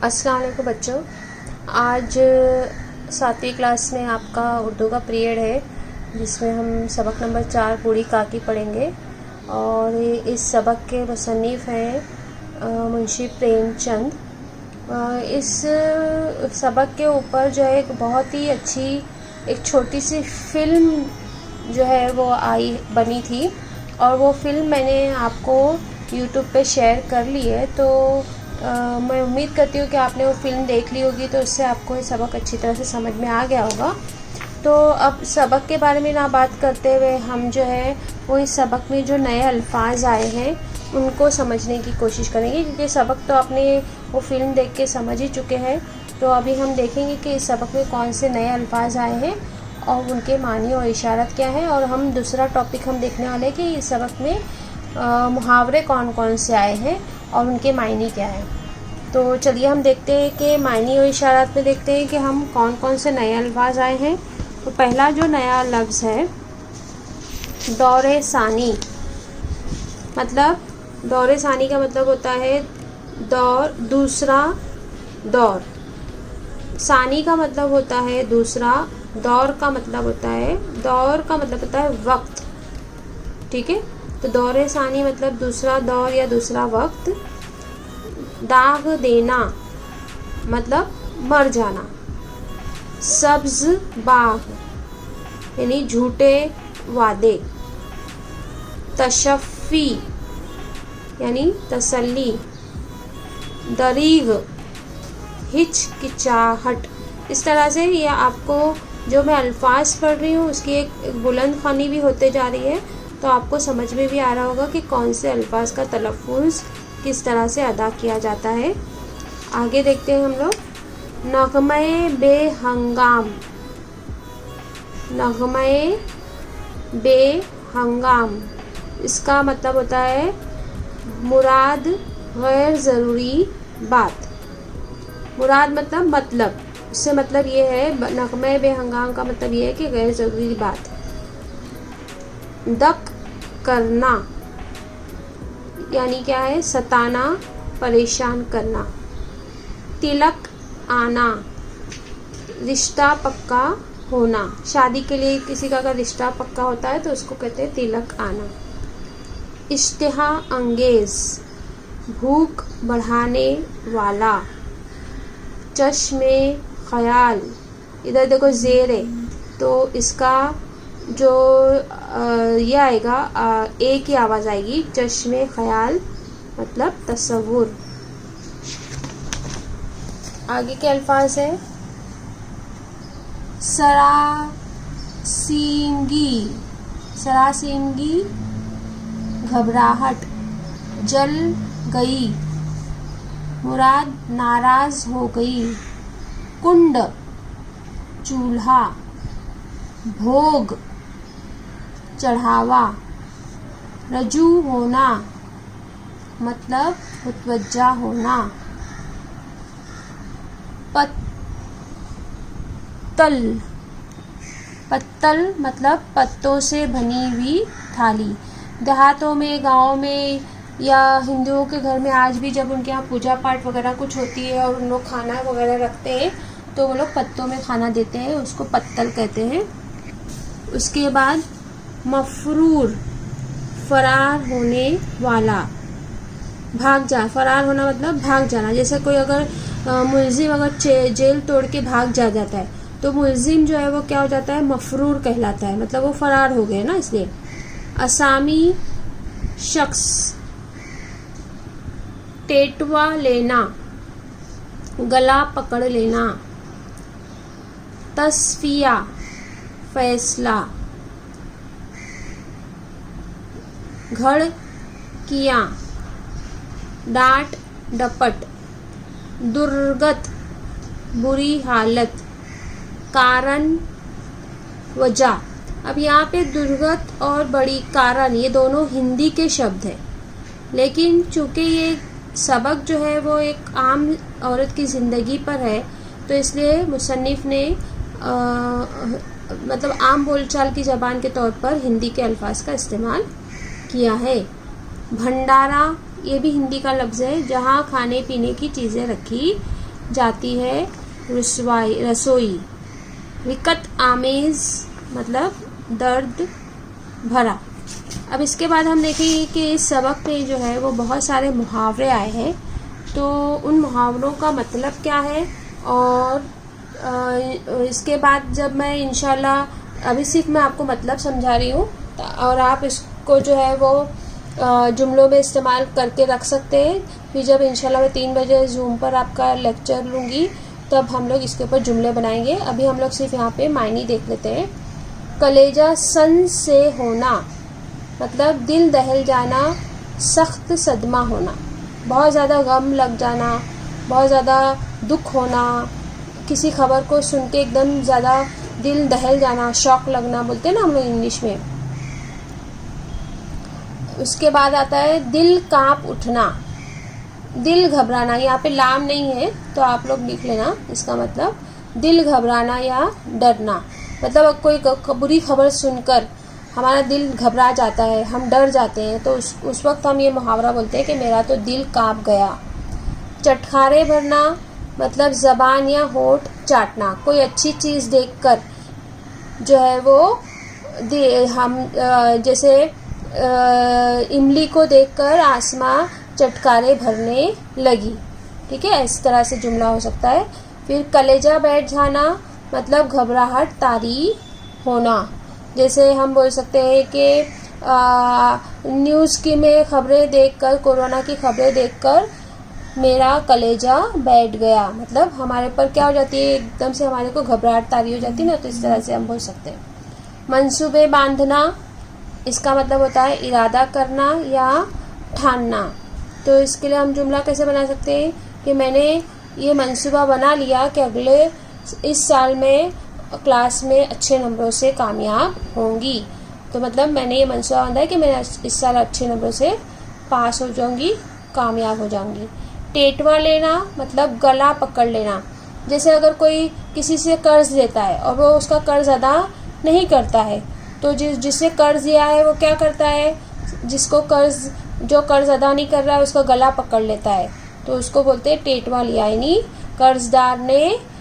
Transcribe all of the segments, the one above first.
अस्सलाम वालेकुम बच्चों। आज 7वीं क्लास में आपका उर्दू का पीरियड है जिसमें हम सबक नंबर 4 बूढ़ी काकी पढ़ेंगे। और इस सबक के मुसन्निफ़ हैं मुंशी प्रेमचंद। इस सबक के ऊपर जो है एक बहुत ही अच्छी एक छोटी सी फ़िल्म जो है वो बनी थी और वो फ़िल्म मैंने आपको यूट्यूब पे शेयर कर ली है। तो मैं उम्मीद करती हूँ कि आपने वो फ़िल्म देख ली होगी, तो उससे आपको ये सबक अच्छी तरह से समझ में आ गया होगा। तो अब सबक के बारे में ना बात करते हुए हम जो है वो इस सबक में जो नए अल्फाज आए हैं उनको समझने की कोशिश करेंगे, क्योंकि सबक तो आपने वो फ़िल्म देख के समझ ही चुके हैं। तो अभी हम देखेंगे कि इस सबक में कौन से नए अल्फाज आए हैं और उनके मानी और इशारत क्या है। और हम दूसरा टॉपिक हम देखने वाले हैं कि इस सबक में मुहावरे कौन कौन से आए हैं और उनके मायने क्या हैं। तो चलिए हम देखते हैं कि मायने और इशारात में देखते हैं कि हम कौन कौन से नए अल्फाज आए हैं। तो पहला जो नया लफ्ज़ है दौरे सानी। मतलब दौरे सानी का मतलब होता है दौर, दूसरा दौर। सानी का मतलब होता है दूसरा, दौर का मतलब होता है वक्त। ठीक है, तो दौरे सानी मतलब दूसरा दौर या दूसरा वक्त। दाग देना मतलब मर जाना। सब्ज़ बाग यानी झूठे वादे। तशफ़ी यानी तसल्ली। दरीग हिचकिचाहट। इस तरह से ये आपको जो मैं अल्फाज पढ़ रही हूँ उसकी एक बुलंद ख़वानी भी होते जा रही है, तो आपको समझ में भी आ रहा होगा कि कौन से अल्फाज का तलफ़ुज़ किस तरह से अदा किया जाता है। आगे देखते हैं हम लोग। नग़्मे बेहंगाम। नग़्मे बेहंगाम इसका मतलब होता है मुराद गैर ज़रूरी बात। मुराद मतलब इससे मतलब ये है, नग़्मे बेहंगाम का मतलब ये है कि गैर ज़रूरी बात। दक करना यानी क्या है, सताना, परेशान करना। तिलक आना रिश्ता पक्का होना। शादी के लिए किसी का अगर रिश्ता पक्का होता है तो उसको कहते हैं तिलक आना। इश्तिहा अंगेज़ भूख बढ़ाने वाला। चश्मे ख़याल, इधर देखो ज़ेर है तो इसका जो ये आएगा ए की आवाज़ आएगी। चश्मे ख़याल मतलब तसव्वुर। आगे के अल्फाज है सरासींगी। सरासींगी घबराहट। जल गई मुराद नाराज़ हो गई। कुंड चूल्हा। भोग चढ़ावा। रजू होना मतलब मुतवज्जा होना। पत्तल मतलब पत्तों से बनी हुई थाली। देहातों में, गाँव में या हिंदुओं के घर में आज भी जब उनके यहाँ पूजा पाठ वगैरह कुछ होती है और उन लोग खाना वगैरह रखते हैं तो वो लोग पत्तों में खाना देते हैं, उसको पत्तल कहते हैं। उसके बाद मफरूर फरार होने वाला। फरार होना मतलब भाग जाना। जैसे कोई अगर मुलजिम अगर जेल तोड़ के भाग जाता है तो मुलजिम जो है वो क्या हो जाता है, मफरूर कहलाता है, मतलब वो फरार हो गए ना, इसलिए। असामी शख्स। टेटवा लेना गला पकड़ लेना। तस्फिया फैसला। घड़ किया डांट डपट। दुर्गत बुरी हालत। कारण वजह। अब यहाँ पे दुर्गत और बड़ी कारण ये दोनों हिंदी के शब्द हैं, लेकिन चूँकि ये सबक जो है वो एक आम औरत की ज़िंदगी पर है तो इसलिए मुसन्निफ़ ने मतलब आम बोलचाल की ज़बान के तौर पर हिंदी के अल्फाज का इस्तेमाल किया है। भंडारा ये भी हिंदी का लफ्ज़ है, जहाँ खाने पीने की चीज़ें रखी जाती है रसोई। विकट आमेज मतलब दर्द भरा। अब इसके बाद हम देखेंगे कि इस सबक में जो है वो बहुत सारे मुहावरे आए हैं, तो उन मुहावरों का मतलब क्या है, और इसके बाद जब मैं इंशाल्लाह अभी सिर्फ मैं आपको मतलब समझा रही हूँ और आप इसको जो है वो जुमलों में इस्तेमाल करके रख सकते हैं। फिर जब इंशाल्लाह मैं 3 बजे जूम पर आपका लेक्चर लूँगी तब हम लोग इसके ऊपर जुमले बनाएंगे। अभी हम लोग सिर्फ यहाँ पे मायने देख लेते हैं। कलेजा सन से होना मतलब दिल दहल जाना, सख्त सदमा होना, बहुत ज़्यादा गम लग जाना, बहुत ज़्यादा दुख होना, किसी खबर को सुन के एकदम ज़्यादा दिल दहल जाना, शॉक लगना बोलते हैं ना हम लोग इंग्लिश में। उसके बाद आता है दिल कांप उठना, दिल घबराना। यहाँ पे लाम नहीं है तो आप लोग लिख लेना, इसका मतलब दिल घबराना या डरना। मतलब कोई बुरी खबर सुनकर हमारा दिल घबरा जाता है, हम डर जाते हैं, तो उस वक्त हम ये मुहावरा बोलते हैं कि मेरा तो दिल कांप गया। चटखारे भरना मतलब ज़बान या होठ चाटना। कोई अच्छी चीज़ देखकर जो है वो हम जैसे इमली को देखकर आसमां चटकारे भरने लगी। ठीक है, इस तरह से जुमला हो सकता है। फिर कलेजा बैठ जाना मतलब घबराहट तारी होना। जैसे हम बोल सकते हैं कि न्यूज़ की में खबरें देखकर, कोरोना की खबरें देखकर मेरा कलेजा बैठ गया। मतलब हमारे पर क्या हो जाती है, एकदम से हमारे को घबराहट तारी हो जाती है ना, तो इस तरह से हम बोल सकते हैं। मंसूबे बांधना, इसका मतलब होता है इरादा करना या ठानना। तो इसके लिए हम जुमला कैसे बना सकते हैं कि मैंने ये मंसूबा बना लिया कि अगले इस साल में क्लास में अच्छे नंबरों से कामयाब होंगी। तो मतलब मैंने ये मंसूबा बांधा है कि मैं इस साल अच्छे नंबरों से पास हो जाऊंगी, कामयाब हो जाऊंगी। टेटवा लेना मतलब गला पकड़ लेना। जैसे अगर कोई किसी से कर्ज लेता है और वो उसका कर्ज अदा नहीं करता है, तो जिससे कर्ज लिया है वो क्या करता है, जो कर्ज अदा नहीं कर रहा है उसका गला पकड़ लेता है, तो उसको बोलते हैं टेटवा लिया। यानी कर्जदार ने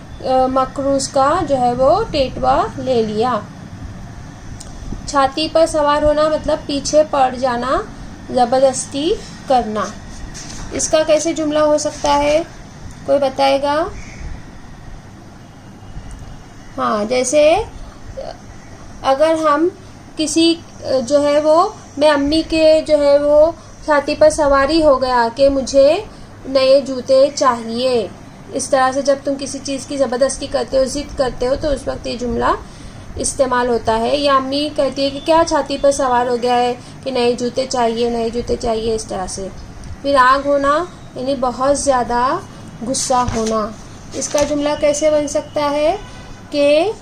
मकरूज का जो है वो टेटवा ले लिया। छाती पर सवार होना मतलब पीछे पड़ जाना, जबरदस्ती करना। इसका कैसे जुमला हो सकता है, कोई बताएगा? हाँ, जैसे अगर हम किसी जो है वो मैं अम्मी के जो है वो छाती पर सवारी हो गया कि मुझे नए जूते चाहिए। इस तरह से जब तुम किसी चीज़ की ज़बरदस्ती करते हो, जिद करते हो, तो उस वक्त ये जुमला इस्तेमाल होता है। या अम्मी कहती है कि क्या छाती पर सवार हो गया है कि नए जूते चाहिए, नए जूते चाहिए, इस तरह से। फिर आग होना यानी बहुत ज़्यादा गुस्सा होना। इसका जुमला कैसे बन सकता है कि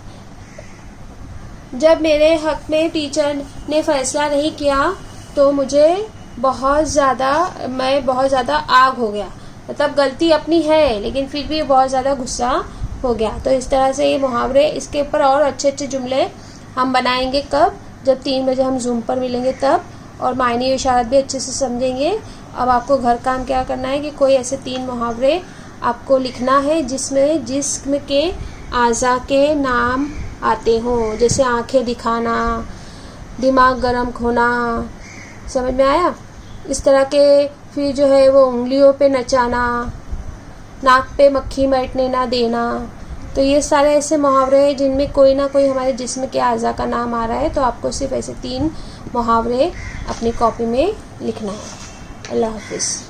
जब मेरे हक में टीचर ने फैसला नहीं किया तो मैं बहुत ज़्यादा आग हो गया। मतलब गलती अपनी है लेकिन फिर भी बहुत ज़्यादा गुस्सा हो गया। तो इस तरह से ये मुहावरे, इसके ऊपर और अच्छे अच्छे जुमले हम बनाएंगे कब, जब 3 बजे हम जूम पर मिलेंगे तब, और मायने इशारत भी अच्छे से समझेंगे। अब आपको घर काम क्या करना है कि कोई ऐसे 3 मुहावरे आपको लिखना है जिसमें जिस्म के आज़ा के नाम आते हों। जैसे आंखें दिखाना, दिमाग गर्म होना, समझ में आया? इस तरह के। फिर जो है वो उंगलियों पे नचाना, नाक पे मक्खी बैठने ना देना। तो ये सारे ऐसे मुहावरे हैं जिनमें कोई ना कोई हमारे जिस्म के आज़ा का नाम आ रहा है। तो आपको सिर्फ ऐसे 3 मुहावरे अपनी कॉपी में लिखना है। अल्लाह हाफिज़।